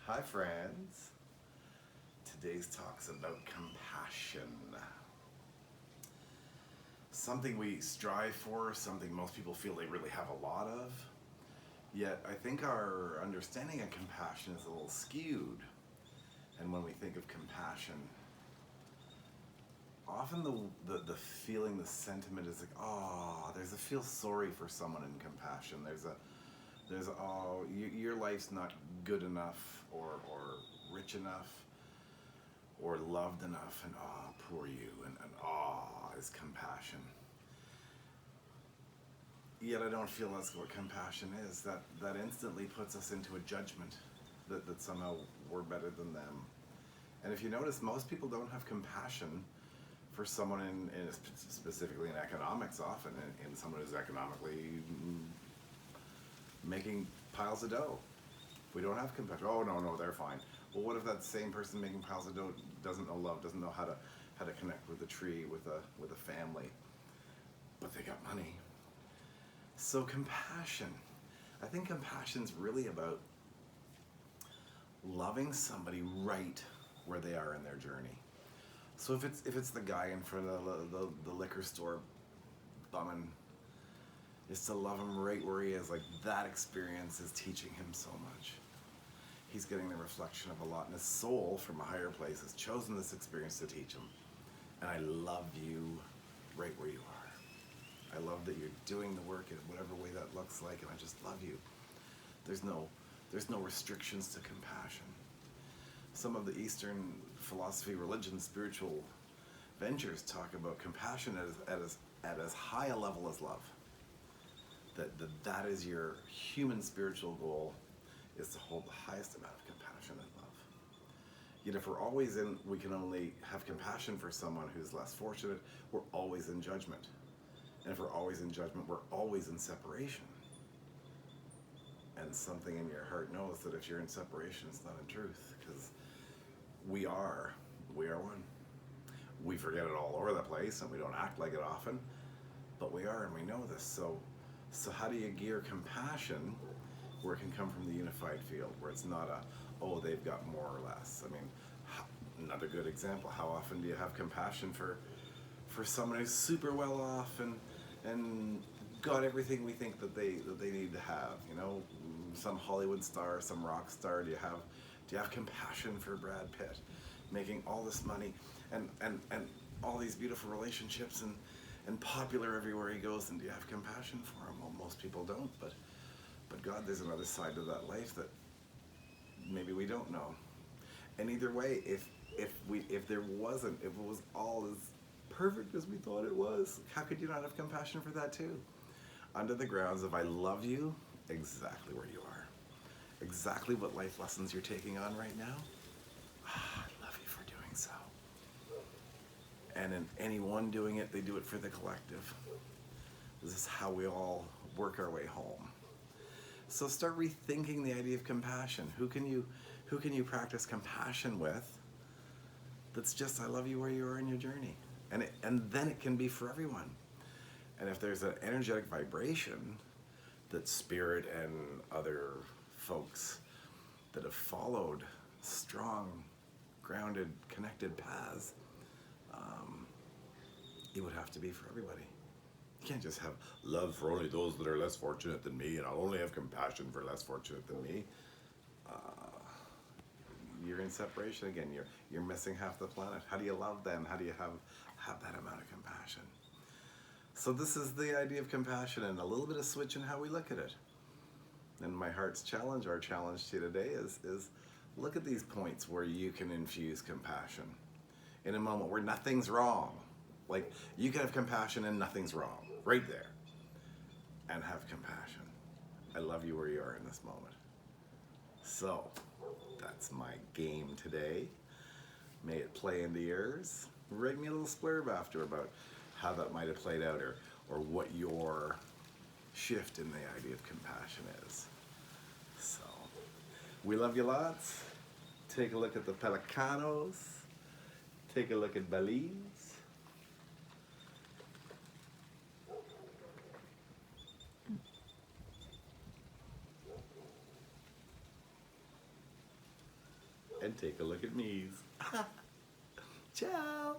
Hi friends. Today's talk's about compassion. Something we strive for, something most people feel they really have a lot of. Yet I think our understanding of compassion is a little skewed. And when we think of compassion, often the feeling, the sentiment is like, oh, there's a feel sorry for someone in compassion. There's oh, your life's not good enough or rich enough or loved enough, and oh, poor you, and oh, is compassion. Yet I don't feel that's what compassion is. That instantly puts us into a judgment that somehow we're better than them. And if you notice, most people don't have compassion for someone in specifically in economics often, in someone who's economically making piles of dough. We don't have compassion. Oh no, they're fine. Well, what if that same person making piles of dough doesn't know love, doesn't know how to connect with a tree, with a family, but they got money? So compassion, I think compassion's really about loving somebody right where they are in their journey. So if it's the guy in front of the liquor store bumming, is to love him right where he is. Like, that experience is teaching him so much. He's getting the reflection of a lot, and his soul from a higher place has chosen this experience to teach him. And I love you right where you are. I love that you're doing the work in whatever way that looks like, and I just love you. There's no restrictions to compassion. Some of the Eastern philosophy, religion, spiritual ventures talk about compassion at as high a level as love. That is your human spiritual goal, is to hold the highest amount of compassion and love. Yet if we can only have compassion for someone who's less fortunate, we're always in judgment. And if we're always in judgment, we're always in separation. And something in your heart knows that if you're in separation, it's not in truth, because we are one. We forget it all over the place, and we don't act like it often, but we are, and we know this. So how do you gear compassion where it can come from the unified field, where it's not oh, they've got more or less? I mean, another good example, how often do you have compassion for someone who's super well off and got everything we think that they need to have? You know, some Hollywood star, some rock star. Do you have compassion for Brad Pitt making all this money and all these beautiful relationships and popular everywhere he goes? And do you have compassion for him? Well, most people don't, but God, there's another side to that life that maybe we don't know. And either way, if it was all as perfect as we thought it was, how could you not have compassion for that too? Under the grounds of I love you exactly where you are. Exactly what life lessons you're taking on right now. I love you for doing so. And in anyone doing it, they do it for the collective. This is how we all work our way home. So start rethinking the idea of compassion. Who can you practice compassion with? That's just I love you where you are in your journey, and then it can be for everyone. And if there's an energetic vibration that spirit and other folks that have followed strong, grounded, connected paths, it would have to be for everybody. You can't just have love for only those that are less fortunate than me, and I'll only have compassion for less fortunate than me. You're in separation again. You're missing half the planet. How do you love them? How do you have that amount of compassion? So this is the idea of compassion, and a little bit of switch in how we look at it. And my heart's challenge, our challenge to you today is look at these points where you can infuse compassion in a moment where nothing's wrong. Like, you can have compassion and nothing's wrong, right there. And have compassion. I love you where you are in this moment. So, that's my game today. May it play into yours. Write me a little splurb after about how that might have played out, or what your shift in the idea of compassion is. So, we love you lots. Take a look at the Pelicanos. Take a look at Belize. and take a look at me's. Ciao.